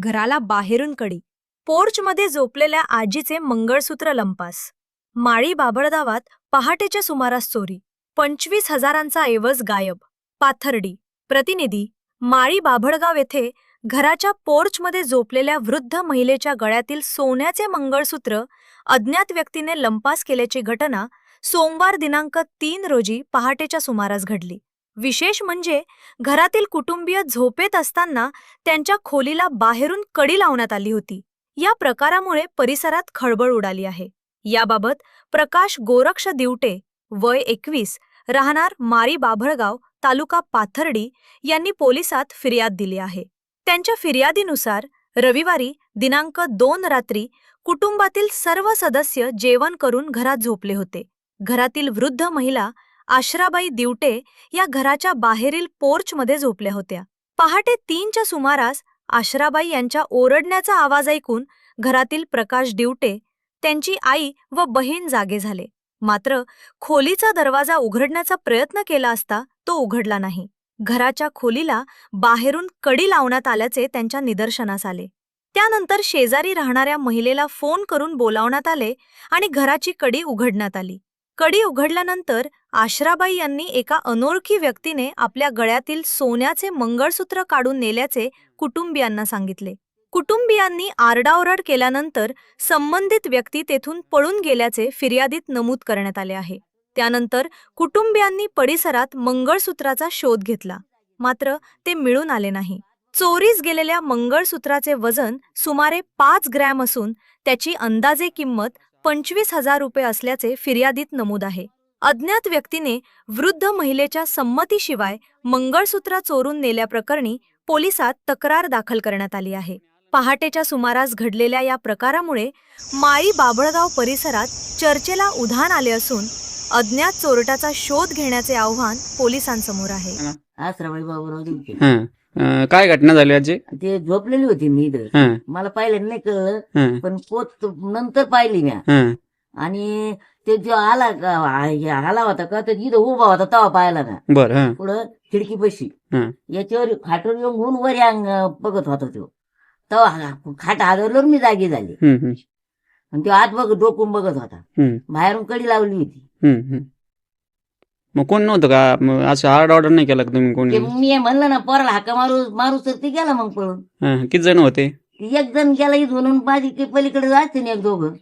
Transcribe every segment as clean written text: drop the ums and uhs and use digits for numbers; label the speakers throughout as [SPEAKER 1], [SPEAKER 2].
[SPEAKER 1] घराला बाहेरून कडी, पोर्चमध्ये झोपलेल्या आजीचे मंगळसूत्र लंपास. माळी बाभळगावात पहाटेच्या सुमारास चोरी, 25,000चा ऐवज गायब. पाथर्डी. प्रतिनिधी. माळी बाभळगाव येथे घराच्या पोर्चमध्ये झोपलेल्या वृद्ध महिलेच्या गळ्यातील सोन्याचे मंगळसूत्र अज्ञात व्यक्तीने लंपास केल्याची घटना सोमवार दिनांक 3 रोजी पहाटेच्या सुमारास घडली. विशेष म्हणजे घरातील कुटुंबीय झोपेत असताना त्यांच्या खोलीला बाहेरून कडी लावण्यात आली होती. या प्रकारामुळे परिसरात खळबळ उडाली आहे. याबाबत प्रकाश गोरक्ष दिवटे, वय 21, राहणार माळी बाभळगाव, तालुका पाथर्डी यांनी पोलिसात फिर्याद दिली आहे. त्यांच्या फिर्यादीनुसार रविवारी दिनांक 2 रात्री कुटुंबातील सर्व सदस्य जेवण करून घरात झोपले होते. घरातील वृद्ध महिला आश्राबाई दिवटे या घराच्या बाहेरील पोर्चमध्ये झोपल्या होत्या. पहाटे 3च्या सुमारास आश्राबाई यांच्या ओरडण्याचा आवाज ऐकून घरातील प्रकाश दिवटे, त्यांची आई व बहीण जागे झाले. मात्र खोलीचा दरवाजा उघडण्याचा प्रयत्न केला असता तो उघडला नाही. घराच्या खोलीला बाहेरून कडी लावण्यात आल्याचे त्यांच्या निदर्शनास आले. त्यानंतर शेजारी राहणाऱ्या महिलेला फोन करून बोलावण्यात आले आणि घराची कडी उघडण्यात आली. कडी उघडल्यानंतर आश्राबाई यांनी एका अनोळखी व्यक्तीने आपल्या गळ्यातील सोन्याचे मंगळसूत्र काढून नेल्याचे कुटुंबियांना सांगितले. कुटुंबियांनी आरडाओरड केल्यानंतर संबंधित व्यक्ती तेथून पळून गेल्याचे फिर्यादीत नमूद करण्यात आले आहे. त्यानंतर कुटुंबियांनी परिसरात मंगळसूत्राचा शोध घेतला, मात्र ते मिळून आले नाही. चोरीस गेलेल्या मंगळसूत्राचे वजन सुमारे 5 ग्रॅम असून त्याची अंदाजे किंमत 25,000 रुपये असल्याचे फिर्यादीत नमूद आहे. अज्ञात व्यक्तीने वृद्ध महिलेच्या संमतीशिवाय मंगळसूत्र चोरून नेल्याप्रकरणी पोलिसात तक्रार दाखल करण्यात आली आहे. पहाटेच्या सुमारास घडलेल्या या प्रकारामुळे माळी बाभळगाव परिसरात चर्चेला उधाण आले असून अज्ञात चोरट्याचा शोध घेण्याचे आव्हान पोलिसांसमोर आहे.
[SPEAKER 2] आश्राबाई बाबूराव दिवटे.
[SPEAKER 3] काय घटना झाली आजी?
[SPEAKER 2] ते झोपलेली होती मी इथं. मला पाहिलं नाही कळलं, पण पोत नंतर पाहिली मी. आणि ते जो आला होता का, तर इथं उभा होता तेव्हा पाहिला ना.
[SPEAKER 3] बरं.
[SPEAKER 2] पुढं खिडकी पशी याच्यावर खाटवर येऊन घेऊन वर अंग बघत होता तो. तेव्हा खाट हलवल्यावर मी जागी झाली. आणि तो आत डोकून बघत होता. बाहेरून कडी लावली होती.
[SPEAKER 3] मग कोण नव्हतं का? असं हार्ड ऑर्डर नाही केला का तुम्ही कोणी?
[SPEAKER 2] मी म्हणलं ना पोराला हाका मारू तर ते गेला मग पळून.
[SPEAKER 3] किती जण होते?
[SPEAKER 2] एक जण गेला इथून, माझी पलीकडे जायचं नाही, एक दोघं.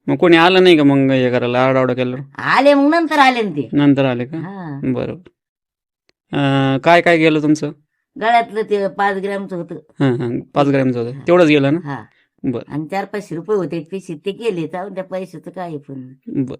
[SPEAKER 3] मग कोणी आलं नाही का मग हे करायला? हार्ड ऑर्डर केलं
[SPEAKER 2] आले, मग नंतर आले ना ते.
[SPEAKER 3] नंतर आले का? बरोबर. काय काय गेलं तुमचं?
[SPEAKER 2] गळ्यातलं ते 5 ग्रॅमचं होतं.
[SPEAKER 3] 5 ग्रॅमचं होतं, तेवढंच गेलं ना?
[SPEAKER 2] हा.
[SPEAKER 3] बरं.
[SPEAKER 2] आणि 400-500 रुपये होते पैसे, ते गेले. त्या पैशाचं काय पण.